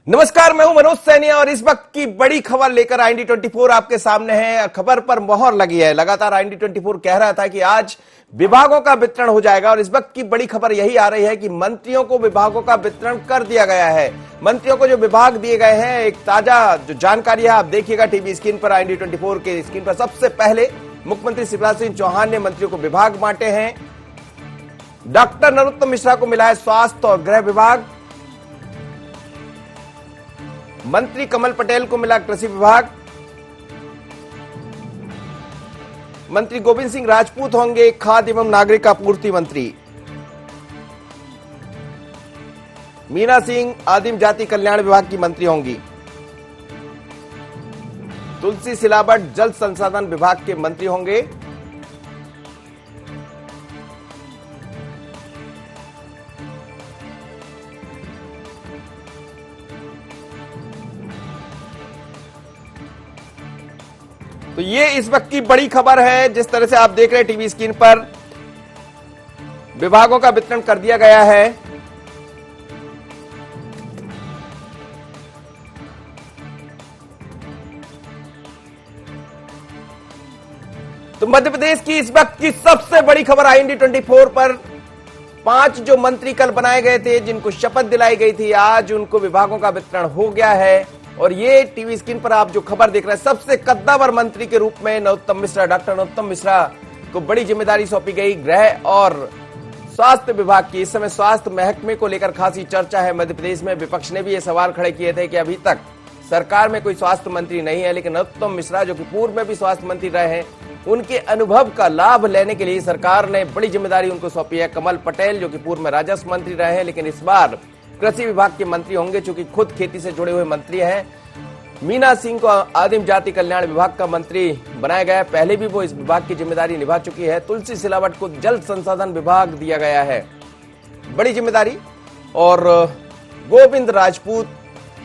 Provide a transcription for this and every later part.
नमस्कार, मैं हूं मनोज सैनिया और इस वक्त की बड़ी खबर लेकर IND24 आपके सामने है। खबर पर मोहर लगी है। लगातार IND24 कह रहा था कि आज विभागों का वितरण हो जाएगा और इस वक्त की बड़ी खबर यही आ रही है कि मंत्रियों को विभागों का वितरण कर दिया गया है। मंत्रियों को जो विभाग दिए गए हैं, एक ताजा जो जानकारी है आप देखिएगा टीवी स्क्रीन पर, IND24 के स्क्रीन पर। सबसे पहले मुख्यमंत्री शिवराज सिंह चौहान ने मंत्रियों को विभाग बांटे हैं। डॉक्टर नरोत्तम मिश्रा को मिला है स्वास्थ्य और गृह विभाग। मंत्री कमल पटेल को मिला कृषि विभाग। मंत्री गोविंद सिंह राजपूत होंगे खाद्य एवं नागरिक आपूर्ति मंत्री। मीना सिंह आदिम जाति कल्याण विभाग की मंत्री होंगी। तुलसी सिलावट जल संसाधन विभाग के मंत्री होंगे। तो ये इस वक्त की बड़ी खबर है। जिस तरह से आप देख रहे हैं टीवी स्क्रीन पर, विभागों का वितरण कर दिया गया है। तो मध्य प्रदेश की इस वक्त की सबसे बड़ी खबर IND24 पर, 5 जो मंत्री कल बनाए गए थे, जिनको शपथ दिलाई गई थी, आज उनको विभागों का वितरण हो गया है। और ये टीवी स्क्रीन पर आप जो खबर देख रहे हैं, सबसे कद्दावर मंत्री के रूप में नरोत्तम मिश्रा, डॉक्टर नरोत्तम मिश्रा को बड़ी जिम्मेदारी सौंपी गई गृह और स्वास्थ्य विभाग की। इस समय स्वास्थ्य महकमे को लेकर खासी चर्चा है मध्य प्रदेश में। विपक्ष ने भी ये सवाल खड़े किए थे कि अभी तक सरकार में कोई स्वास्थ्य मंत्री नहीं है, लेकिन नरोत्तम मिश्रा जो कि पूर्व में भी स्वास्थ्य मंत्री रहे हैं, उनके अनुभव का लाभ लेने के लिए सरकार ने बड़ी जिम्मेदारी उनको सौंपी है। कमल पटेल जो कि पूर्व में राजस्व मंत्री रहे हैं, लेकिन इस बार कृषि विभाग के मंत्री होंगे, चूंकि खुद खेती से जुड़े हुए मंत्री हैं। मीना सिंह को आदिम जाति कल्याण विभाग का मंत्री बनाया गया है, पहले भी वो इस विभाग की जिम्मेदारी निभा चुकी है। तुलसी सिलावट को जल संसाधन विभाग दिया गया है, बड़ी जिम्मेदारी। और गोविंद राजपूत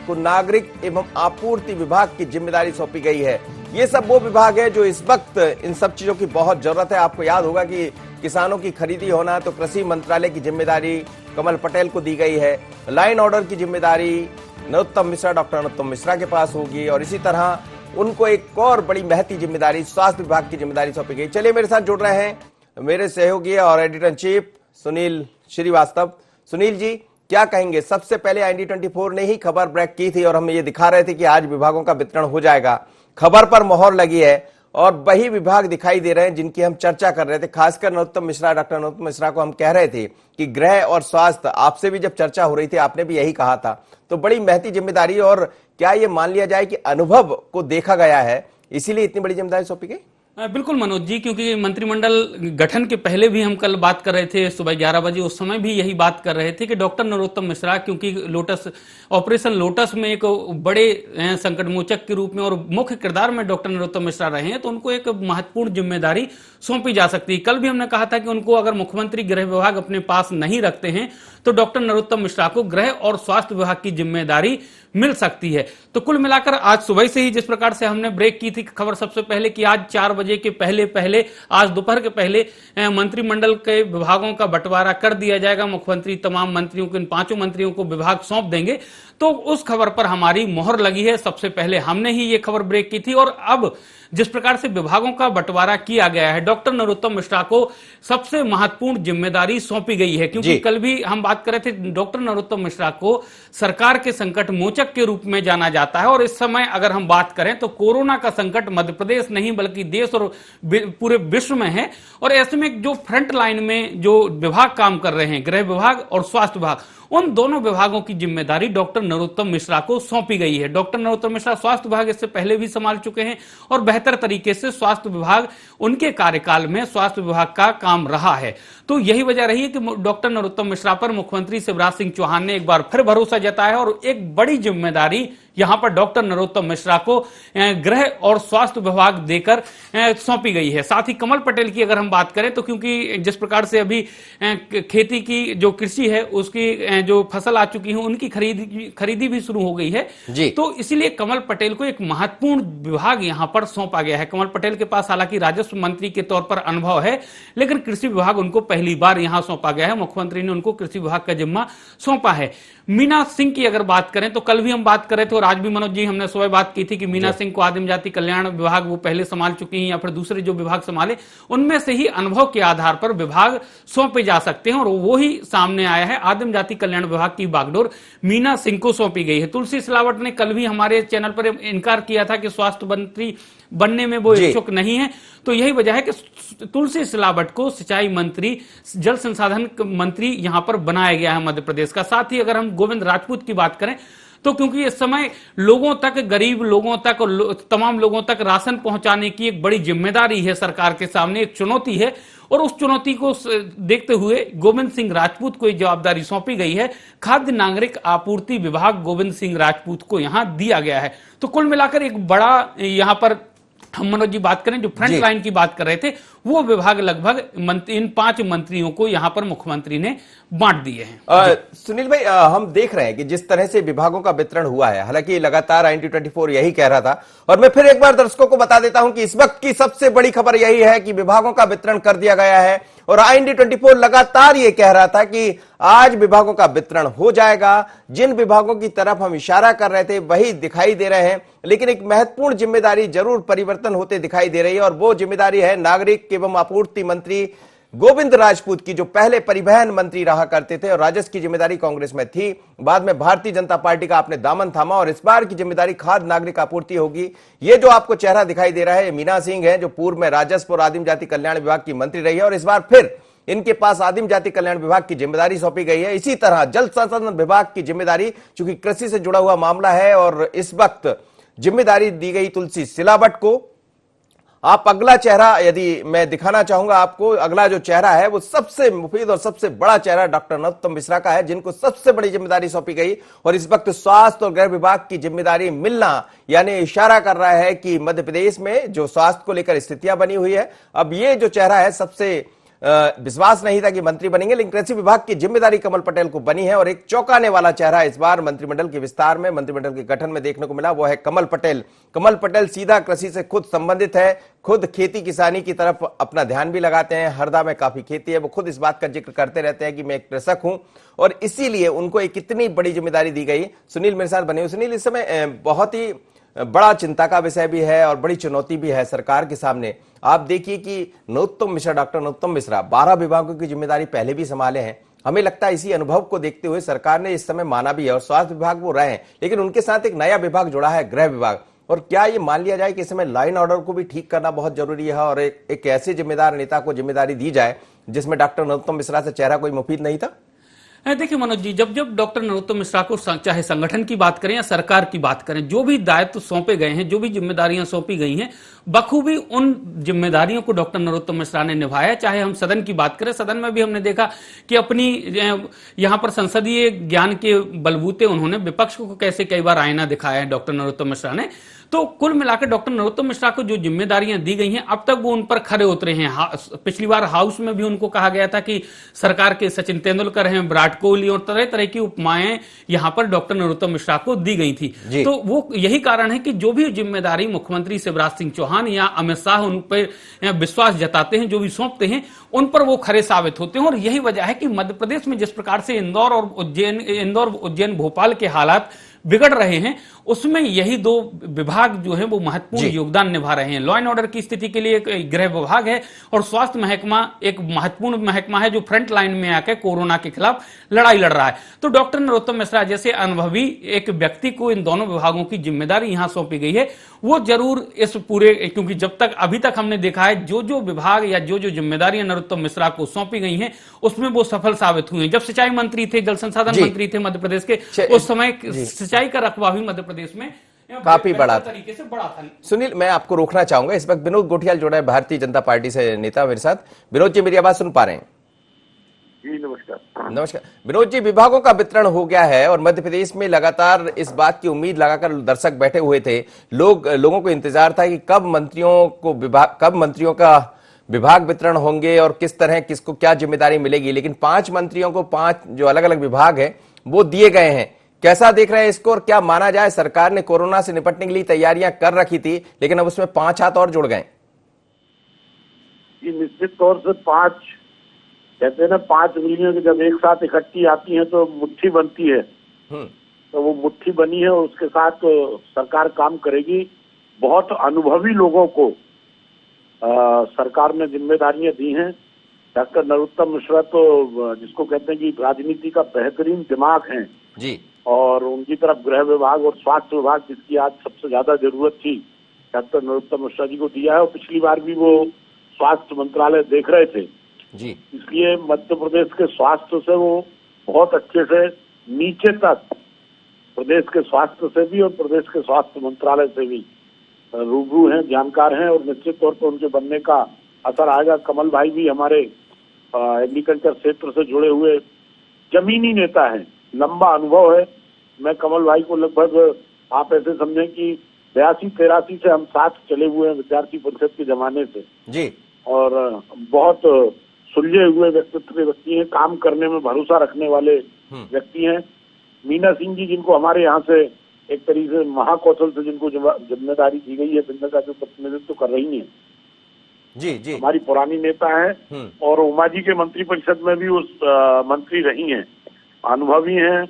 को नागरिक एवं आपूर्ति विभाग की जिम्मेदारी सौंपी गई है। ये सब वो विभाग है जो इस वक्त इन सब चीजों की बहुत जरूरत है। आपको याद होगा कि किसानों की खरीदी होना, तो कृषि मंत्रालय की जिम्मेदारी कमल पटेल को दी गई है। लाइन ऑर्डर की जिम्मेदारी नरोत्तम मिश्रा, डॉक्टर नरोत्तम मिश्रा के पास होगी। और इसी तरह उनको एक और बड़ी महती जिम्मेदारी स्वास्थ्य विभाग की जिम्मेदारी सौंपी गई। चलिए मेरे साथ जुड़ रहे हैं मेरे सहयोगी और editor in chief Sunil Srivastava. Sunil ji, क्या कहेंगे? सबसे पहले IND24 ने ही खबर ब्रेक की थी और हम ये दिखा रहे थे कि आज विभागों का वितरण हो जाएगा। खबर पर मोहर लगी है और वही विभाग दिखाई दे रहे हैं जिनकी हम चर्चा कर रहे थे। खासकर नरोत्तम मिश्रा, डॉक्टर नरोत्तम मिश्रा को हम कह रहे थे कि गृह और स्वास्थ्य, आपसे भी जब चर्चा हो रही थी आपने भी यही कहा था। तो बड़ी महती जिम्मेदारी, और क्या ये मान लिया जाए कि अनुभव को देखा गया है, इसीलिए इतनी बड़ी जिम्मेदारी सौंपी गई? बिल्कुल मनोज जी, क्योंकि मंत्रिमंडल गठन के पहले भी हम कल बात कर रहे थे सुबह 11 बजे, उस समय भी यही बात कर रहे थे कि डॉक्टर नरोत्तम मिश्रा, क्योंकि ऑपरेशन लोटस में एक बड़े संकटमोचक के रूप में और मुख्य किरदार में डॉक्टर नरोत्तम मिश्रा रहे हैं, तो उनको एक महत्वपूर्ण जिम्मेदारी सौंपी जा सकती है। कल भी हमने कहा था कि उनको अगर मुख्यमंत्री गृह विभाग अपने पास नहीं रखते हैं तो डॉक्टर नरोत्तम मिश्रा को गृह और स्वास्थ्य विभाग की जिम्मेदारी मिल सकती है। तो कुल मिलाकर आज सुबह से ही जिस प्रकार से हमने ब्रेक की थी खबर सबसे पहले कि आज 4 बजे के पहले आज दोपहर के पहले मंत्रिमंडल के विभागों का बंटवारा कर दिया जाएगा। मुख्यमंत्री तमाम मंत्रियों को, इन 5 मंत्रियों को विभाग सौंप देंगे। तो उस खबर पर हमारी मोहर लगी है। सबसे पहले हमने ही ये खबर ब्रेक की थी और अब जिस प्रकार से विभागों का बंटवारा किया गया है, डॉक्टर नरोत्तम मिश्रा को सबसे महत्वपूर्ण जिम्मेदारी सौंपी गई है। क्योंकि कल भी हम बात कर रहे थे, डॉक्टर नरोत्तम मिश्रा को सरकार के संकट मोचक के रूप में जाना जाता है। और इस समय अगर हम बात करें तो कोरोना का संकट मध्य प्रदेश नहीं बल्कि देश और पूरे विश्व में है। और ऐसे में जो फ्रंट लाइन में जो विभाग काम कर रहे हैं, गृह विभाग और स्वास्थ्य विभाग, उन दोनों विभागों की जिम्मेदारी डॉक्टर नरोत्तम मिश्रा को सौंपी गई है। डॉक्टर नरोत्तम मिश्रा स्वास्थ्य विभाग इससे पहले भी संभाल चुके हैं और बेहतर तरीके से स्वास्थ्य विभाग उनके कार्यकाल में स्वास्थ्य विभाग का काम रहा है। तो यही वजह रही है कि डॉक्टर नरोत्तम मिश्रा पर मुख्यमंत्री शिवराज सिंह चौहान ने एक बार फिर भरोसा जताया और एक बड़ी जिम्मेदारी यहां पर डॉक्टर नरोत्तम मिश्रा को गृह और स्वास्थ्य विभाग देकर सौंपी गई है। साथ ही कमल पटेल की अगर हम बात करें तो क्योंकि जिस प्रकार से अभी खेती की जो कृषि है उसकी जो फसल आ चुकी है उनकी खरीदी भी शुरू हो गई है, तो इसीलिए कमल पटेल को एक महत्वपूर्ण विभाग यहां पर सौंपा गया है। कमल पटेल के पास हालांकि राजस्व मंत्री के तौर पर अनुभव है, लेकिन कृषि विभाग उनको पहली बार यहां सौंपा गया है। मुख्यमंत्री ने उनको कृषि विभाग का जिम्मा सौंपा है। मीना सिंह की अगर बात करें तो कल भी हम बात कर रहे थे और आज भी मनोज जी हमने सुबह बात की थी कि मीना सिंह को आदिम जाति कल्याण विभाग वो पहले संभाल चुकी हैं या फिर दूसरे जो विभाग संभाले उनमें से ही अनुभव के आधार पर विभाग सौंपे जा सकते हैं, और वो ही सामने आया है। आदिम जाति कल्याण विभाग की बागडोर मीना सिंह को सौंपी गई है। तुलसी सिलावट ने कल भी हमारे चैनल पर इनकार किया था कि स्वास्थ्य मंत्री बनने में वो इच्छुक नहीं है, तो यही वजह है कि तुलसी सिलावट को सिंचाई मंत्री, जल संसाधन मंत्री यहां पर बनाया गया है मध्य प्रदेश का। साथ ही अगर हम गोविंद राजपूत की बात करें तो क्योंकि इस समय लोगों तक, गरीब लोगों तक और तमाम लोगों तक राशन पहुंचाने की एक बड़ी जिम्मेदारी है सरकार के सामने, एक चुनौती है, और उस चुनौती को देखते हुए गोविंद सिंह राजपूत को एक जवाबदारी सौंपी गई है। खाद्य नागरिक आपूर्ति विभाग गोविंद सिंह राजपूत को यहां दिया गया है। तो कुल मिलाकर एक बड़ा यहां पर हम मनोज जी बात करें जो फ्रंट लाइन की बात कर रहे थे, वो विभाग लगभग इन 5 मंत्रियों को यहां पर मुख्यमंत्री ने बांट दिए हैं। सुनील भाई, हम देख रहे हैं कि जिस तरह से विभागों का वितरण हुआ है, हालांकि लगातार IND24 यही कह रहा था, और मैं फिर एक बार दर्शकों को बता देता हूं कि इस वक्त की सबसे बड़ी खबर यही है कि विभागों का वितरण कर दिया गया है, और IND24 लगातार ये कह रहा था कि आज विभागों का वितरण हो जाएगा। जिन विभागों की तरफ हम इशारा कर रहे थे वही दिखाई दे रहे हैं, लेकिन एक महत्वपूर्ण जिम्मेदारी जरूर परिवर्तन होते दिखाई दे रही है, और वो जिम्मेदारी है नागरिक एवं आपूर्ति मंत्री गोविंद राजपूत की, जो पहले परिवहन मंत्री रहा करते थे और राजस्व की जिम्मेदारी कांग्रेस में थी। बाद में भारतीय जनता पार्टी का आपने दामन थामा और इस बार की जिम्मेदारी खाद्य नागरिक आपूर्ति होगी। ये जो आपको चेहरा दिखाई दे रहा है, मीना सिंह है, जो पूर्व में राजस्व और आदिम जाति कल्याण विभाग की मंत्री रही है, और इस बार फिर इनके पास आदिम जाति कल्याण विभाग की जिम्मेदारी सौंपी गई है। इसी तरह जल संसाधन विभाग की जिम्मेदारी, चूंकि कृषि से जुड़ा हुआ मामला है, और इस वक्त जिम्मेदारी दी गई तुलसी सिलावट को। आप अगला चेहरा यदि मैं दिखाना चाहूंगा आपको, अगला जो चेहरा है वो सबसे मुफीद और सबसे बड़ा चेहरा डॉक्टर नरोत्तम मिश्रा का है, जिनको सबसे बड़ी जिम्मेदारी सौंपी गई, और इस वक्त स्वास्थ्य और गृह विभाग की जिम्मेदारी मिलना यानी इशारा कर रहा है कि मध्य प्रदेश में जो स्वास्थ्य को लेकर स्थितियां बनी हुई है, अब ये जो चेहरा है, सबसे विश्वास नहीं था कि मंत्री बनेंगे, लेकिन कृषि विभाग की जिम्मेदारी कमल पटेल को बनी है, और एक चौंकाने वाला चेहरा इस बार मंत्रिमंडल के विस्तार में, मंत्रिमंडल के गठन में देखने को मिला, वो है कमल पटेल। कमल पटेल सीधा कृषि से खुद संबंधित है, खुद खेती किसानी की तरफ अपना ध्यान भी लगाते हैं, हरदा में काफी खेती है, वो खुद इस बात का जिक्र करते रहते हैं कि मैं एक कृषक हूं, और इसीलिए उनको एक इतनी बड़ी जिम्मेदारी दी गई। सुनील मेरे साथ बने हुए। सुनील, इस समय बहुत ही बड़ा चिंता का विषय भी है और बड़ी चुनौती भी है सरकार के सामने। आप देखिए कि नरोत्तम मिश्रा, डॉक्टर नरोत्तम मिश्रा 12 विभागों की जिम्मेदारी पहले भी संभाले हैं। हमें लगता है इसी अनुभव को देखते हुए सरकार ने इस समय माना भी है, और स्वास्थ्य विभाग वो रहे हैं, लेकिन उनके साथ एक नया विभाग जुड़ा है, गृह विभाग। और क्या ये मान लिया जाए कि इस समय लाइन ऑर्डर को भी ठीक करना बहुत जरूरी है, और एक ऐसे जिम्मेदार नेता को जिम्मेदारी दी जाए जिसमें डॉक्टर नरोत्तम मिश्रा से चेहरा कोई मुफीद नहीं था? देखिए मनोज जी, जब जब डॉक्टर नरोत्तम मिश्रा को चाहे संगठन की बात करें या सरकार की बात करें, जो भी दायित्व सौंपे गए हैं, जो भी जिम्मेदारियां सौंपी गई हैं, बखूबी उन जिम्मेदारियों को डॉक्टर नरोत्तम मिश्रा ने निभाया। चाहे हम सदन की बात करें, सदन में भी हमने देखा कि अपनी यहां पर संसदीय ज्ञान के बलबूते उन्होंने विपक्ष को कैसे कई बार आईना दिखाया है डॉक्टर नरोत्तम मिश्रा ने। तो कुल मिलाकर डॉक्टर नरोत्तम मिश्रा को जो जिम्मेदारियां दी गई हैं, अब तक वो उन पर खरे उतरे हैं। पिछली बार हाउस में भी उनको कहा गया था कि सरकार के सचिन तेंदुलकर हैं, विराट कोहली और तरह तरह की उपमाएं यहां पर डॉक्टर नरोत्तम मिश्रा को दी गई थी। तो वो यही कारण है कि जो भी जिम्मेदारी मुख्यमंत्री शिवराज सिंह चौहान या अमित शाह उन पर विश्वास जताते हैं, जो भी सौंपते हैं, उन पर वो खरे साबित होते हैं। और यही वजह है कि मध्य प्रदेश में जिस प्रकार से इंदौर उज्जैन भोपाल के हालात बिगड़ रहे हैं, उसमें यही 2 विभाग जो है वो महत्वपूर्ण योगदान निभा रहे हैं। लॉ एंड ऑर्डर की स्थिति के लिए एक गृह विभाग है, और स्वास्थ्य महकमा एक महत्वपूर्ण महकमा है जो फ्रंट लाइन में आकर कोरोना के खिलाफ लड़ाई लड़ रहा है। तो डॉक्टर नरोत्तम मिश्रा जैसे अनुभवी एक व्यक्ति को इन दोनों विभागों की जिम्मेदारी यहां सौंपी गई है, वो जरूर इस पूरे, क्योंकि जब तक अभी तक हमने देखा है जो जो विभाग या जो जो जिम्मेदारियां नरोत्तम मिश्रा को सौंपी गई हैं, उसमें वो सफल साबित हुए हैं। जब सिंचाई मंत्री थे, जल संसाधन मंत्री थे मध्य प्रदेश के, उस समय सिंचाई का रकबा भी मध्य प्रदेश में काफी बड़ा तरीके से बड़ा था। सुनील, मैं आपको रोकना चाहूंगा, इस वक्त विनोद गोठियाल जुड़ा है भारतीय जनता पार्टी से नेता मेरे साथ। विनोद जी, मेरी आवाज सुन पा रहे हैं? जी नमस्कार। नमस्कार विनोद जी, विभागों का वितरण हो गया है और मध्य प्रदेश में लगातार इस बात की उम्मीद लगाकर दर्शक बैठे हुए थे। लोगों को इंतजार था कि कब मंत्रियों का विभाग वितरण होंगे और किस तरह किसको क्या जिम्मेदारी मिलेगी। लेकिन 5 मंत्रियों को 5 जो अलग अलग विभाग है वो दिए गए हैं। कैसा देख रहे हैं इसको और क्या माना जाए? सरकार ने कोरोना से निपटने के लिए तैयारियां कर रखी थी, लेकिन अब उसमें 5 हाथ और जुड़ गए। ये निश्चित तौर से 5 कहते हैं ना, 5 उंगलियों की जब एक साथ इकट्ठी आती हैं तो मुट्ठी बनती है। तो वो मुट्ठी बनी है और उसके साथ तो सरकार काम करेगी। बहुत अनुभवी लोगों को सरकार ने जिम्मेदारियां दी हैं। डॉक्टर नरोत्तम मिश्रा तो जिसको कहते हैं कि राजनीति का बेहतरीन दिमाग है जी, और उनकी तरफ गृह विभाग और स्वास्थ्य विभाग, जिसकी आज सबसे ज्यादा जरूरत थी, डॉक्टर नरोत्तम मिश्रा जी को दिया है। और पिछली बार भी वो स्वास्थ्य मंत्रालय देख रहे थे जी, इसलिए मध्य प्रदेश के स्वास्थ्य से वो बहुत अच्छे से नीचे तक प्रदेश के स्वास्थ्य से भी और प्रदेश के स्वास्थ्य मंत्रालय से भी रूबरू हैं, जानकार हैं और निश्चित तौर पर उनके बनने का असर आएगा। कमल भाई भी हमारे एग्रीकल्चर क्षेत्र से जुड़े हुए जमीनी नेता हैं, लंबा अनुभव है। मैं कमल भाई को लगभग आप ऐसे समझें कि 82-83 से हम साथ चले हुए हैं, विद्यार्थी परिषद के जमाने से जी, और बहुत सुलझे हुए व्यक्ति हैं, काम करने में भरोसा रखने वाले व्यक्ति हैं। मीना सिंह जी, जिनको हमारे यहाँ से एक तरीके से महाकौशल से जिनको जिम्मेदारी दी गई है, बिंदु का जो प्रतिनिधित्व कर रही है, जी, जी, हमारी पुरानी नेता है और उमा जी के मंत्री परिषद में भी उस मंत्री रही हैं, अनुभवी हैं,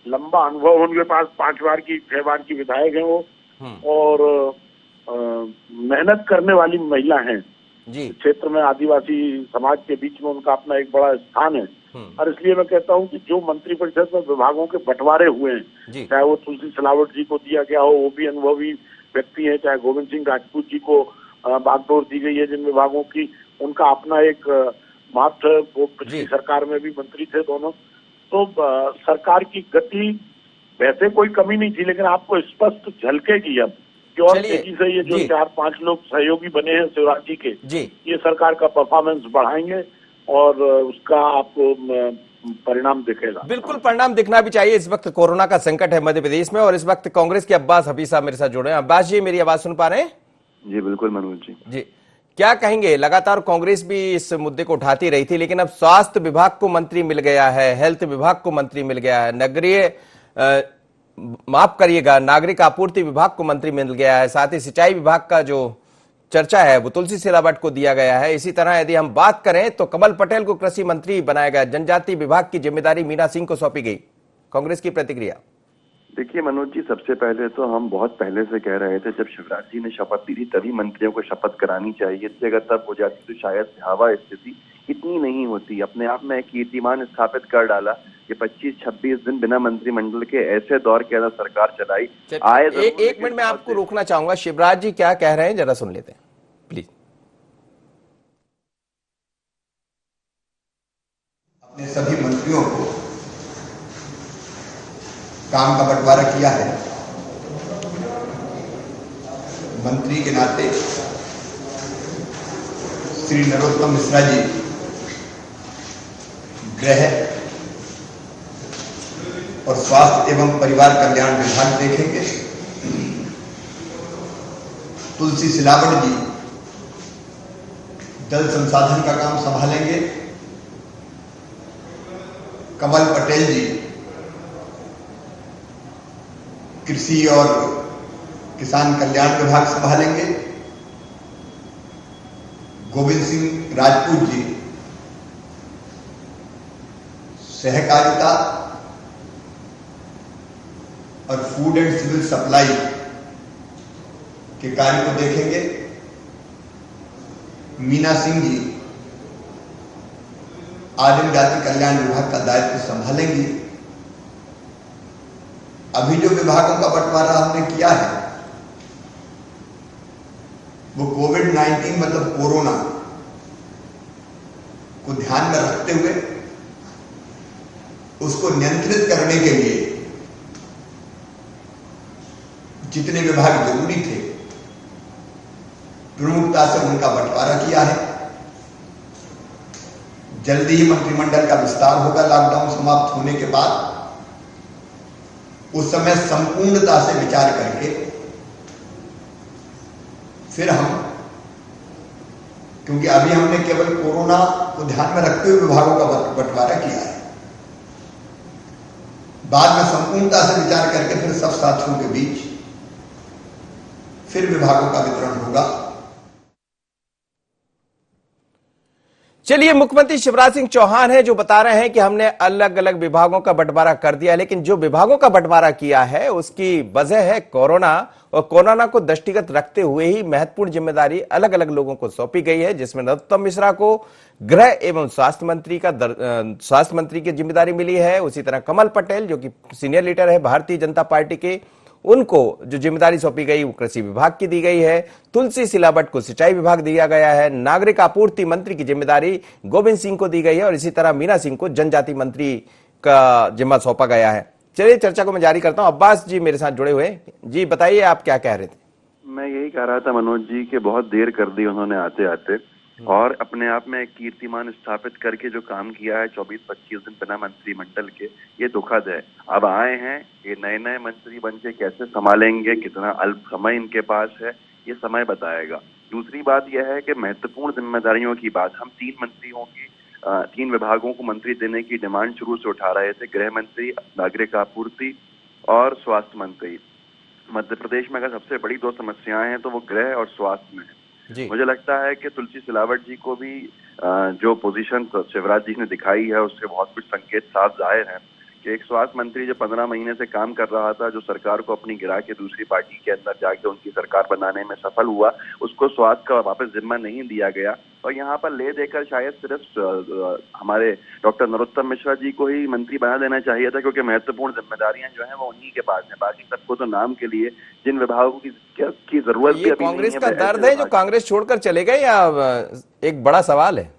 लंबा अनुभव उनके पास, 5 बार की 6 बार की विधायक हैं वो और मेहनत करने वाली महिला हैं जी। क्षेत्र में आदिवासी समाज के बीच में उनका अपना एक बड़ा स्थान है और इसलिए मैं कहता हूं कि जो मंत्री परिषद में विभागों के बंटवारे हुए हैं, चाहे वो तुलसी सिलावट जी को दिया गया हो, वो भी अनुभवी व्यक्ति है, चाहे गोविंद सिंह राजपूत जी को बागडोर दी गई है जिन विभागों की, उनका अपना एक महत्व, वो पिछली सरकार में भी मंत्री थे दोनों। तो सरकार की गति वैसे कोई कमी नहीं थी, लेकिन आपको स्पष्ट झलकेगी अब कि और तेजी से ये जो 4-5 लोग सहयोगी बने हैं शिवराज जी के, ये सरकार का परफॉर्मेंस बढ़ाएंगे और उसका आपको परिणाम दिखेगा। बिल्कुल परिणाम दिखना भी चाहिए। इस वक्त कोरोना का संकट है मध्य प्रदेश में और इस वक्त कांग्रेस के अब्बास हफीज साहब मेरे साथ जुड़े हैं। अब्बास जी, मेरी आवाज सुन पा रहे हैं? जी बिल्कुल मनोज जी। जी, क्या कहेंगे? लगातार कांग्रेस भी इस मुद्दे को उठाती रही थी, लेकिन अब स्वास्थ्य विभाग को मंत्री मिल गया है, हेल्थ विभाग को मंत्री मिल गया है, माफ करिएगा, नागरिक आपूर्ति विभाग को मंत्री मिल गया है, साथ ही सिंचाई विभाग का जो चर्चा है वो तुलसी सिलावट को दिया गया है। इसी तरह यदि हम बात करें तो कमल पटेल को कृषि मंत्री बनाया गया, जनजाति विभाग की जिम्मेदारी मीना सिंह को सौंपी गई। कांग्रेस की प्रतिक्रिया? देखिए मनोज जी, सबसे पहले तो हम बहुत पहले से कह रहे थे, जब शिवराज जी ने शपथ ली थी तभी मंत्रियों को शपथ करानी चाहिए थी। अगर तब हो जाती तो शायद हवा स्थिति इतनी नहीं होती। अपने आप में एक कीर्तिमान स्थापित कर डाला कि 25-26 दिन बिना मंत्रिमंडल के ऐसे दौर के अंदर सरकार चलाई। एक मिनट में आपको रोकना चाहूंगा। शिवराज जी क्या कह रहे हैं जरा सुन लेते हैं प्लीज। अपने सभी मंत्रियों को काम का बंटवारा किया है। मंत्री के नाते श्री नरोत्तम मिश्रा जी गृह और स्वास्थ्य एवं परिवार कल्याण विभाग देखेंगे। तुलसी सिलावट जी जल संसाधन का काम संभालेंगे। कमल पटेल जी कृषि और किसान कल्याण विभाग संभालेंगे। गोविंद सिंह राजपूत जी सहकारिता और फूड एंड सिविल सप्लाई के कार्य को देखेंगे। मीना सिंह जी आदिम जाति कल्याण विभाग का दायित्व संभालेंगी। अभी जो विभागों का बंटवारा हमने किया है वो कोविड-19 मतलब कोरोना को ध्यान में रखते हुए उसको नियंत्रित करने के लिए जितने विभाग जरूरी थे प्रमुखता से उनका बंटवारा किया है। जल्दी ही मंत्रिमंडल का विस्तार होगा लॉकडाउन समाप्त होने के बाद। उस समय संपूर्णता से विचार करके फिर हम, क्योंकि अभी हमने केवल कोरोना को ध्यान में रखते हुए विभागों का बंटवारा किया है, बाद में संपूर्णता से विचार करके फिर सब साथियों के बीच फिर विभागों का वितरण होगा। चलिए, मुख्यमंत्री शिवराज सिंह चौहान है जो बता रहे हैं कि हमने अलग अलग विभागों का बंटवारा कर दिया, लेकिन जो विभागों का बंटवारा किया है उसकी वजह है कोरोना, और कोरोना को दृष्टिगत रखते हुए ही महत्वपूर्ण जिम्मेदारी अलग अलग लोगों को सौंपी गई है, जिसमें नरोत्तम मिश्रा को गृह एवं स्वास्थ्य मंत्री की जिम्मेदारी मिली है। उसी तरह कमल पटेल जो कि सीनियर लीडर है भारतीय जनता पार्टी के, उनको जो जिम्मेदारी सौंपी गई वो कृषि विभाग की दी गई है। तुलसी सिलावट को सिंचाई विभाग दिया गया है। नागरिक आपूर्ति मंत्री की जिम्मेदारी गोविंद सिंह को दी गई है और इसी तरह मीना सिंह को जनजाति मंत्री का जिम्मा सौंपा गया है। चलिए, चर्चा को मैं जारी करता हूं। अब्बास जी मेरे साथ जुड़े हुए जी, बताइए आप क्या कह रहे थे। मैं यही कह रहा था मनोज जी कि बहुत देर कर दी उन्होंने आते आते, और अपने आप में एक कीर्तिमान स्थापित करके जो काम किया है 24-25 दिन बिना मंत्रिमंडल के, ये दुखद है। अब आए हैं, ये नए नए मंत्री बन के कैसे संभालेंगे, कितना अल्प समय इनके पास है, ये समय बताएगा। दूसरी बात यह है कि महत्वपूर्ण जिम्मेदारियों की बात, हम 3 मंत्रियों की 3 विभागों को मंत्री देने की डिमांड शुरू से उठा रहे थे, गृह मंत्री, नागरिक आपूर्ति और स्वास्थ्य मंत्री। मध्य प्रदेश में अगर सबसे बड़ी 2 समस्याएं हैं तो वो गृह और स्वास्थ्य में है। मुझे लगता है कि तुलसी सिलावट जी को भी जो पोजीशन शिवराज जी ने दिखाई है उससे बहुत कुछ संकेत साफ जाहिर है कि एक स्वास्थ्य मंत्री जो 15 महीने से काम कर रहा था, जो सरकार को अपनी गिरा के दूसरी पार्टी के अंदर जाके उनकी सरकार बनाने में सफल हुआ, उसको स्वास्थ्य का वापस जिम्मा नहीं दिया गया, और यहाँ पर ले देकर शायद सिर्फ हमारे डॉक्टर नरोत्तम मिश्रा जी को ही मंत्री बना देना चाहिए था, क्योंकि महत्वपूर्ण जिम्मेदारियां जो हैं वो उन्हीं के पास हैं। बाकी सबको तो नाम के लिए जिन विभागों की जरूरत ये कांग्रेस का दर्द है जो कांग्रेस छोड़कर चले गए, या एक बड़ा सवाल है?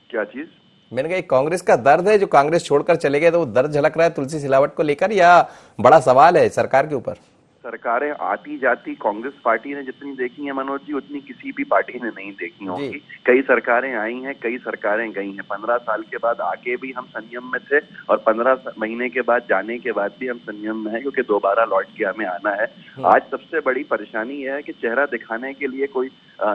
क्या चीज? मैंने कहा कांग्रेस का दर्द है जो कांग्रेस छोड़कर चले गए, तो वो दर्द झलक रहा है तुलसी सिलावट को लेकर, या बड़ा सवाल है सरकार के ऊपर? सरकारें आती जाती कांग्रेस पार्टी ने जितनी देखी है मनोज जी, उतनी किसी भी पार्टी ने नहीं देखी होंगी। कई सरकारें आई हैं, कई सरकारें गई हैं। 15 साल के बाद आके भी हम संयम में थे, और 15 महीने के बाद जाने के बाद भी हम संयम में हैं, क्योंकि दोबारा लौट के हमें आना है। आज सबसे बड़ी परेशानी यह है कि चेहरा दिखाने के लिए कोई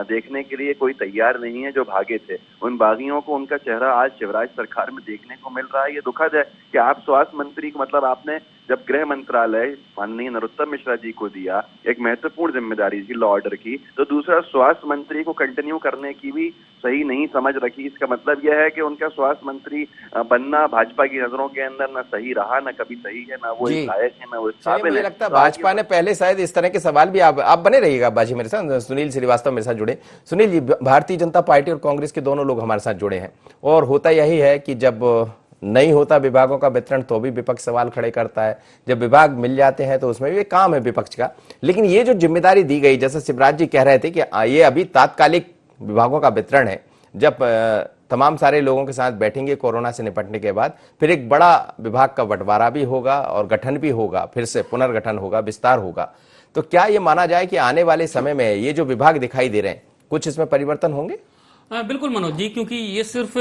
देखने के लिए कोई तैयार नहीं है। जो भागे थे उन बागियों को उनका चेहरा आज शिवराज सरकार में देखने को मिल रहा है। ये दुखद है कि आप स्वास्थ्य मंत्री को, मतलब आपने जब गृह मंत्रालय माननीय नरोत्तम मिश्रा जी को दिया, एक महत्वपूर्ण जिम्मेदारी थी लॉ ऑर्डर की, तो दूसरा स्वास्थ्य मंत्री को कंटिन्यू करने की भी सही नहीं समझ रखी। इसका मतलब यह है कि उनका स्वास्थ्य मंत्री बनना भाजपा की नजरों के अंदर ना सही रहा, ना कभी सही है, ना वो लायक है, ना वो काबिल है। मुझे लगता है भाजपा ने पहले शायद इस तरह के सवाल भी, आप बने रहिएगा बाजी मेरे साथ, सुनील श्रीवास्तव मेरे साथ जुड़े। सुनील जी, भारतीय जनता पार्टी और कांग्रेस के दोनों लोग हमारे साथ जुड़े हैं, और होता यही है कि जब नहीं होता विभागों का वितरण तो भी विपक्ष सवाल खड़े करता है, जब विभाग मिल जाते हैं तो उसमें भी काम है विपक्ष का। लेकिन ये जो जिम्मेदारी दी गई, जैसे शिवराज जी कह रहे थे कि ये अभी तात्कालिक विभागों का वितरण है, जब तमाम सारे लोगों के साथ बैठेंगे कोरोना से निपटने के बाद, फिर एक बड़ा विभाग का बंटवारा भी होगा और गठन भी होगा, फिर से पुनर्गठन होगा, विस्तार होगा। तो क्या ये माना जाए कि आने वाले समय में ये जो विभाग दिखाई दे रहे हैं, कुछ इसमें परिवर्तन होंगे? बिल्कुल मनोज जी, क्योंकि ये सिर्फ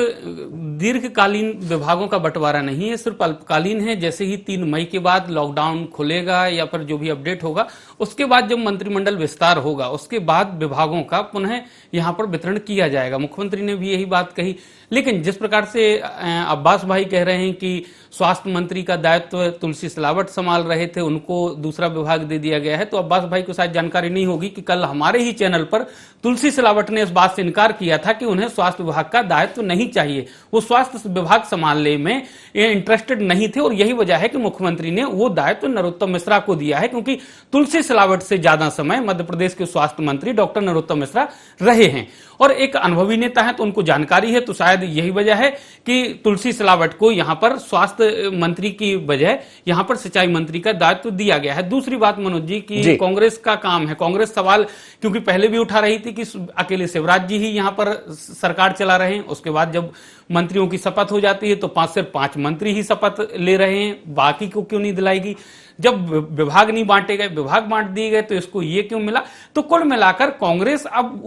दीर्घकालीन विभागों का बंटवारा नहीं है, सिर्फ अल्पकालीन है। जैसे ही 3 मई के बाद लॉकडाउन खुलेगा या फिर जो भी अपडेट होगा, उसके बाद जब मंत्रिमंडल विस्तार होगा, उसके बाद विभागों का पुनः यहाँ पर वितरण किया जाएगा। मुख्यमंत्री ने भी यही बात कही। लेकिन जिस प्रकार से अब्बास भाई कह रहे हैं कि स्वास्थ्य मंत्री का दायित्व तुलसी सिलावट संभाल रहे थे, उनको दूसरा विभाग दे दिया गया है, तो अब्बास भाई को शायद जानकारी नहीं होगी कि कल हमारे ही चैनल पर तुलसी सिलावट ने इस बात से इनकार किया था कि उन्हें स्वास्थ्य विभाग का दायित्व नहीं चाहिए, वो स्वास्थ्य विभाग संभालने में इंटरेस्टेड नहीं थे। और यही वजह है कि मुख्यमंत्री ने वो दायित्व नरोत्तम मिश्रा को दिया है, क्योंकि तुलसी सिलावट से ज्यादा समय मध्य प्रदेश के स्वास्थ्य मंत्री डॉक्टर नरोत्तम मिश्रा रहे हैं, और एक अनुभवी नेता है तो उनको जानकारी है। तो शायद यही वजह है कि तुलसी सिलावट को यहां पर स्वास्थ्य मंत्री की बजाय यहां पर सिंचाई मंत्री का दायित्व दिया गया है। दूसरी बात मनोज जी की कांग्रेस का काम है, कांग्रेस सवाल क्योंकि पहले भी उठा रही थी कि अकेले शिवराज जी ही यहां पर सरकार चला रहे हैं, उसके बाद जब मंत्रियों की शपथ हो जाती है तो 5 से 5 मंत्री ही शपथ ले रहे हैं, बाकी को क्यों नहीं दिलाएगी? जब विभाग नहीं बांटे गए, विभाग बांट दिए गए तो इसको ये क्यों मिला? तो कुल मिलाकर कांग्रेस अब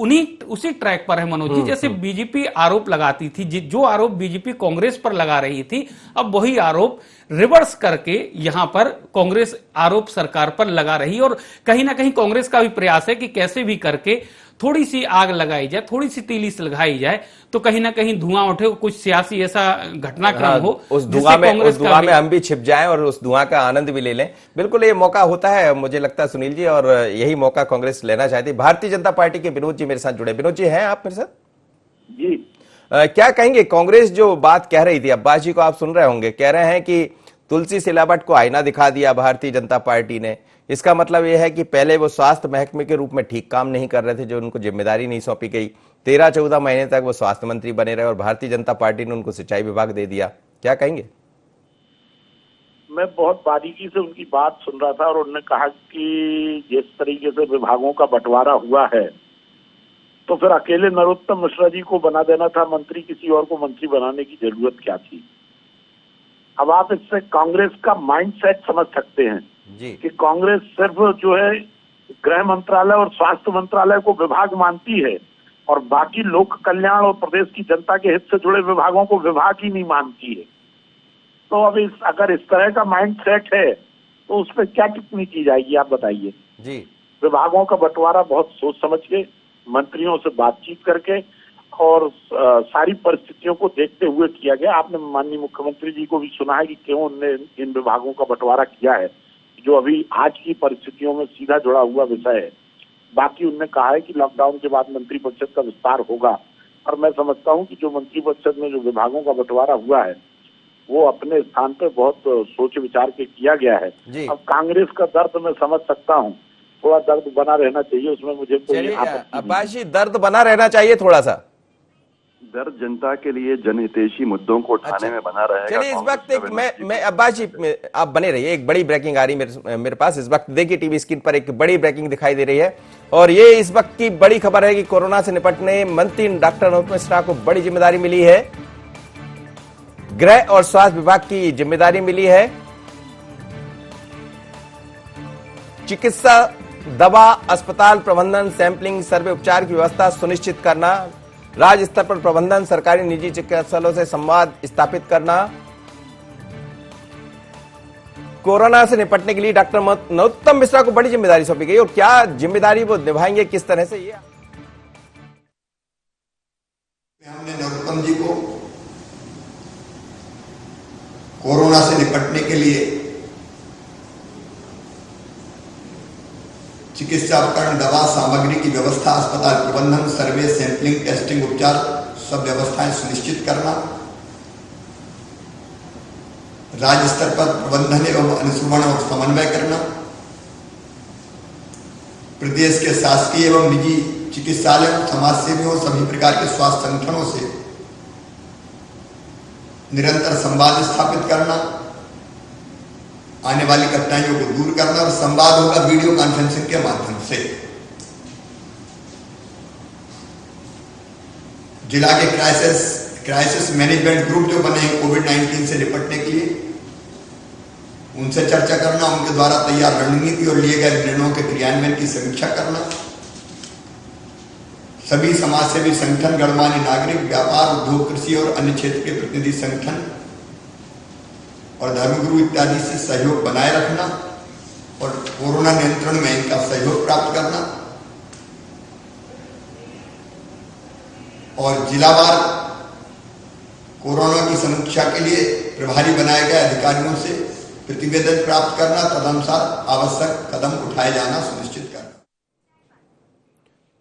उसी ट्रैक पर है मनोज जी, जैसे बीजेपी आरोप लगाती थी, जो आरोप बीजेपी कांग्रेस पर लगा रही थी, अब वही आरोप रिवर्स करके यहां पर कांग्रेस आरोप सरकार पर लगा रही। और कहीं ना कहीं कांग्रेस का भी प्रयास है कि कैसे भी करके थोड़ी सी आग लगाई जाए, थोड़ी सी तीली से लगाई जाए तो कहीं ना कहीं धुआं उठे, कुछ सियासी ऐसा घटनाक्रम हो उस धुआं में हम भी छिप जाएं और उस धुआं का आनंद भी ले लें। बिल्कुल ये मौका होता है, मुझे लगता है सुनील जी, और यही मौका कांग्रेस लेना चाहती है। भारतीय जनता पार्टी के विनोद जी मेरे साथ जुड़े। विनोद जी हैं आप मेरे साथ? जी। क्या कहेंगे? कांग्रेस जो बात कह रही थी, अब्बास जी को आप सुन रहे होंगे, कह रहे हैं कि तुलसी सिलावट को आईना दिखा दिया भारतीय जनता पार्टी ने। इसका मतलब यह है कि पहले वो स्वास्थ्य महकमे के रूप में ठीक काम नहीं कर रहे थे, जो उनको जिम्मेदारी नहीं सौंपी गई। 13-14 महीने तक वो स्वास्थ्य मंत्री बने रहे और भारतीय जनता पार्टी ने उनको सिंचाई विभाग दे दिया। क्या कहेंगे? मैं बहुत बारीकी से उनकी बात सुन रहा था और उन्होंने कहा कि जिस तरीके से विभागों का बंटवारा हुआ है तो फिर अकेले नरोत्तम मिश्रा जी को बना देना था मंत्री, किसी और को मंत्री बनाने की जरूरत क्या थी? अब आप इससे कांग्रेस का माइंडसेट समझ सकते हैं जी। कि कांग्रेस सिर्फ जो है गृह मंत्रालय और स्वास्थ्य मंत्रालय को विभाग मानती है और बाकी लोक कल्याण और प्रदेश की जनता के हित से जुड़े विभागों को विभाग ही नहीं मानती है। तो अब अगर इस तरह का माइंडसेट है तो उस पर क्या टिप्पणी की जाएगी, आप बताइए जी। विभागों का बंटवारा बहुत सोच समझ के, मंत्रियों से बातचीत करके और सारी परिस्थितियों को देखते हुए किया गया। आपने माननीय मुख्यमंत्री जी को भी सुना है कि क्यों उन्होंने इन विभागों का बंटवारा किया है, जो अभी आज की परिस्थितियों में सीधा जुड़ा हुआ विषय है। बाकी उन्होंने कहा है कि लॉकडाउन के बाद मंत्रिपरिषद का विस्तार होगा और मैं समझता हूं कि जो मंत्रिपरिषद में जो विभागों का बंटवारा हुआ है वो अपने स्थान पर बहुत सोच विचार के किया गया है। अब कांग्रेस का दर्द मैं समझ सकता हूं, थोड़ा दर्द बना रहना चाहिए उसमें, मुझे कोई अब्बास जी दर्द बना रहना चाहिए थोड़ा सा। दर्द जनता के लिए जनहितैषी मुद्दों को उठाने में बना रहेगा। चलिए इस वक्त एक मैं अब्बास जी आप बने रहिए, एक बड़ी ब्रेकिंग आ रही है मेरे पास इस वक्त। देखिए टीवी स्क्रीन पर एक बड़ी ब्रेकिंग दिखाई दे रही है और ये इस वक्त की बड़ी खबर है कि कोरोना से निपटने मंत्री डॉक्टर नरोत्तम मिश्रा को बड़ी जिम्मेदारी मिली है। गृह और स्वास्थ्य विभाग की जिम्मेदारी मिली है। चिकित्सा, दवा, अस्पताल प्रबंधन, सैंपलिंग, सर्वे, उपचार की व्यवस्था सुनिश्चित करना, राज्य स्तर पर प्रबंधन, सरकारी निजी चिकित्सालयों से संवाद स्थापित करना। कोरोना से निपटने के लिए डॉक्टर नरोत्तम मिश्रा को बड़ी जिम्मेदारी सौंपी गई और क्या जिम्मेदारी वो निभाएंगे, किस तरह से, ये हमने नरोत्तम जी को कोरोना से निपटने के लिए चिकित्सा उपकरण, दवा, सामग्री की व्यवस्था, अस्पताल प्रबंधन, सर्वे, सैंपलिंग, टेस्टिंग, उपचार सब व्यवस्थाएं सुनिश्चित करना, राज्य स्तर पर प्रबंधन एवं अनुश्रवण और समन्वय करना, प्रदेश के शासकीय एवं निजी चिकित्सालयों, समाजसेवियों, सभी प्रकार के स्वास्थ्य संगठनों से निरंतर संवाद स्थापित करना, आने वाली कठिनाइयों को दूर करना और संवाद होगा वीडियो कॉन्फ्रेंसिंग के माध्यम से। जिला के क्राइसिस मैनेजमेंट ग्रुप जो बने हैं कोविड-19 से निपटने के लिए, उनसे चर्चा करना, उनके द्वारा तैयार रणनीति और लिए गए निर्णयों के क्रियान्वयन की समीक्षा करना, सभी समाजसेवी संगठन, गणमान्य नागरिक, व्यापार, उद्योग, कृषि और अन्य क्षेत्र के प्रतिनिधि संगठन और धर्मगुरु इत्यादि से सहयोग बनाए रखना और कोरोना नियंत्रण में इनका सहयोग प्राप्त करना और जिलावार कोरोना की समीक्षा के लिए प्रभारी बनाए गए अधिकारियों से प्रतिवेदन प्राप्त करना, तदनुसार आवश्यक कदम उठाए जाना सुनिश्चित करना।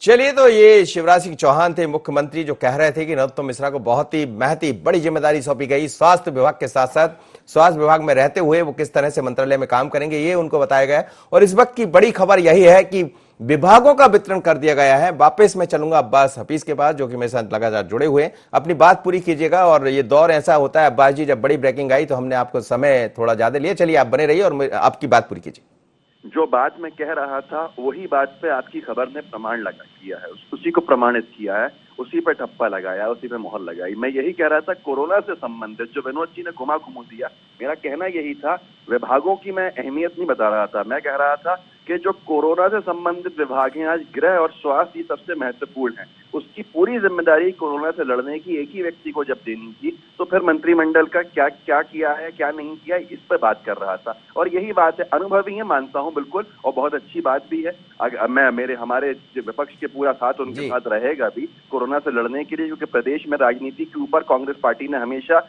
चलिए, तो ये शिवराज सिंह चौहान थे मुख्यमंत्री, जो कह रहे थे कि नरोत्तम मिश्रा को बहुत ही महती बड़ी जिम्मेदारी सौंपी गई। स्वास्थ्य विभाग के साथ साथ स्वास्थ्य विभाग में रहते हुए वो किस तरह से मंत्रालय में काम करेंगे, ये उनको बताया गया। और इस वक्त की बड़ी खबर यही है कि विभागों का वितरण कर दिया गया है। वापस मैं चलूंगा अब्बास हफीज के पास, जो कि मेरे साथ लगातार जुड़े हुए हैं। अपनी बात पूरी कीजिएगा। और ये दौर ऐसा होता है अब्बास जी, जब बड़ी ब्रेकिंग आई तो हमने आपको समय थोड़ा ज्यादा लिया। चलिए आप बने रहिए और आपकी बात पूरी कीजिए। जो बात मैं कह रहा था वही बात पे आपकी खबर ने प्रमाण लगा किया है, उसी को प्रमाणित किया है, उसी पे ठप्पा लगाया, उसी पे मोहर लगाई। मैं यही कह रहा था कोरोना से संबंधित जो विनोद जी ने घुमा घुमू दिया, मेरा कहना यही था, विभागों की मैं अहमियत नहीं बता रहा था, मैं कह रहा था कि जो कोरोना से संबंधित विभाग हैं, आज गृह और स्वास्थ्य ये सबसे महत्वपूर्ण है, उसकी पूरी जिम्मेदारी कोरोना से लड़ने की एक ही व्यक्ति को जब देनी थी, तो फिर मंत्रिमंडल का क्या क्या किया है, क्या नहीं किया, इस पर बात कर रहा था। और यही बात है, अनुभवी है, मानता हूं बिल्कुल, और बहुत अच्छी बात भी है। हमारे विपक्ष के पूरा साथ उनके साथ रहेगा भी कोरोना से लड़ने के लिए, क्योंकि प्रदेश में राजनीति के ऊपर कांग्रेस पार्टी ने हमेशा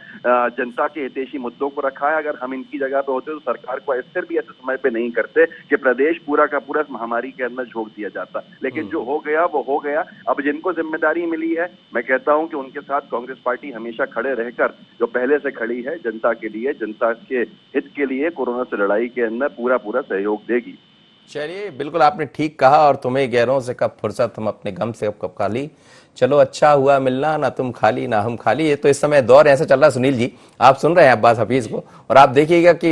जनता के हितैषी मुद्दों को रखा है। अगर हम इनकी जगह पे होते तो सरकार को स्थिर भी ऐसे समय पे नहीं करते कि प्रदेश पूरा का पूरा महामारी के अंदर झोंक दिया जाता। लेकिन जो हो गया वो हो गया। अब जिनको जिम्मेदारी मिली है, मैं कहता हूं कि उनके साथ कांग्रेस पार्टी हमेशा खड़े रहकर, जो पहले से खड़ी है जनता के लिए, जनता के हित के लिए कोरोना से लड़ाई के अंदर पूरा सहयोग देगी। चलिए, बिल्कुल आपने ठीक कहा। और तुम्हें गैरों से कब फुर्सत, हम अपने गम से कब खाली। चलो, अच्छा हुआ मिलना, ना तुम खाली ना हम खाली। ये तो इस समय दौर ऐसा चल रहा है। सुनील जी, आप सुन रहे हैं अब्बास हफीज को, और आप देखिएगा कि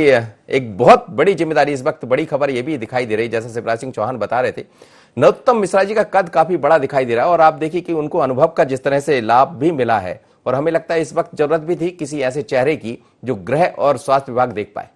एक बहुत बड़ी जिम्मेदारी इस वक्त, बड़ी खबर ये भी दिखाई दे रही, जैसे शिवराज सिंह चौहान बता रहे थे, नरोत्तम मिश्रा जी का कद काफी बड़ा दिखाई दे रहा है। और आप देखिए कि उनको अनुभव का जिस तरह से लाभ भी मिला है, और हमें लगता है इस वक्त जरूरत भी थी किसी ऐसे चेहरे की जो गृह और स्वास्थ्य विभाग देख पाए।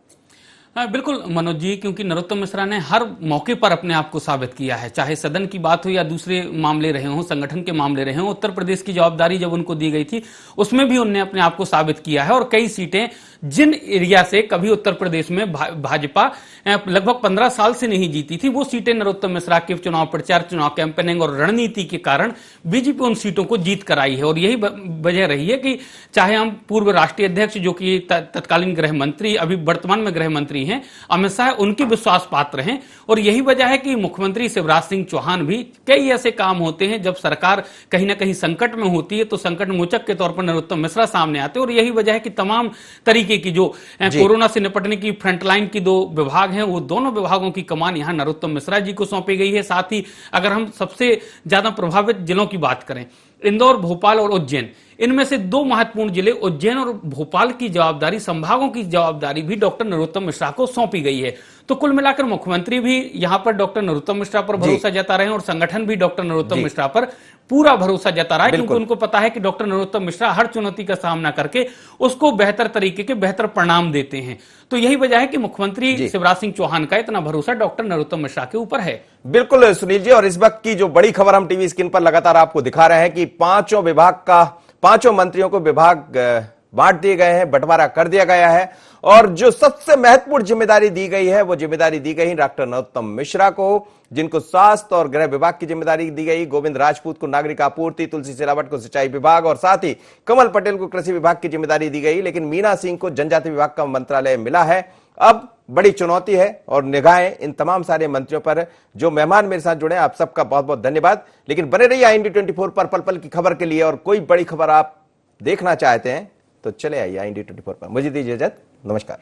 हाँ, बिल्कुल मनोज जी, क्योंकि नरोत्तम मिश्रा ने हर मौके पर अपने आप को साबित किया है, चाहे सदन की बात हो या दूसरे मामले रहे हों, संगठन के मामले रहे हों। उत्तर प्रदेश की जवाबदारी जब उनको दी गई थी, उसमें भी उन्होंने अपने आप को साबित किया है। और कई सीटें जिन एरिया से कभी उत्तर प्रदेश में भाजपा लगभग 15 साल से नहीं जीती थी, वो सीटें नरोत्तम मिश्रा के चुनाव प्रचार, चुनाव कैंपेनिंग और रणनीति के कारण बीजेपी उन सीटों को जीत कर आई है। और यही वजह रही है कि चाहे हम पूर्व राष्ट्रीय अध्यक्ष, जो कि तत्कालीन गृह मंत्री, अभी वर्तमान में गृह मंत्री हैं, अमित शाह, उनके विश्वास पात्र हैं। और यही वजह है कि मुख्यमंत्री शिवराज सिंह चौहान भी, कई ऐसे काम होते हैं जब सरकार कहीं ना कहीं संकट में होती है, तो संकट मोचक के तौर पर नरोत्तम मिश्रा सामने आते हैं। और यही वजह है कि तमाम तरीके की जो कोरोना से निपटने की फ्रंटलाइन की 2 विभाग हैं, वो दोनों विभागों की कमान यहां नरोत्तम मिश्रा जी को सौंपी गई है। साथ ही अगर हम सबसे ज्यादा प्रभावित जिलों की बात करें, इंदौर, भोपाल और उज्जैन, इनमें से 2 महत्वपूर्ण जिले उज्जैन और भोपाल की जवाबदारी, संभागों की जवाबदारी भी डॉक्टर नरोत्तम मिश्रा को सौंपी गई है। तो कुल मिलाकर मुख्यमंत्री भी यहां पर डॉक्टर नरोत्तम मिश्रा पर भरोसा जता रहे हैं, और संगठन भी डॉक्टर नरोत्तम मिश्रा पर पूरा भरोसा जता रहा है, क्योंकि उनको पता है कि डॉक्टर नरोत्तम मिश्रा हर चुनौती का सामना करके उसको बेहतर तरीके के बेहतर परिणाम देते हैं। तो यही वजह है कि मुख्यमंत्री शिवराज सिंह चौहान का इतना भरोसा डॉक्टर नरोत्तम मिश्रा के ऊपर है। बिल्कुल सुनील जी, और इस वक्त की जो बड़ी खबर हम टीवी स्क्रीन पर लगातार आपको दिखा रहे हैं कि 5 मंत्रियों को विभाग बांट दिए गए हैं, बंटवारा कर दिया गया है। और जो सबसे महत्वपूर्ण जिम्मेदारी दी गई है, वो जिम्मेदारी दी गई डॉक्टर नरोत्तम मिश्रा को, जिनको स्वास्थ्य और गृह विभाग की जिम्मेदारी दी गई, गोविंद राजपूत को नागरिक आपूर्ति, तुलसी सिलावट को सिंचाई विभाग, और साथ ही कमल पटेल को कृषि विभाग की जिम्मेदारी दी गई। लेकिन मीना सिंह को जनजाति विभाग का मंत्रालय मिला है। अब बड़ी चुनौती है, और निगाहें इन तमाम सारे मंत्रियों पर। जो मेहमान मेरे साथ जुड़े, आप सबका बहुत बहुत धन्यवाद। लेकिन बने रहिए IND 24 पर पल पल की खबर के लिए। और कोई बड़ी खबर आप देखना चाहते हैं तो चले आइए IND 24 पर। मुझे दीजिए इजाजत, नमस्कार।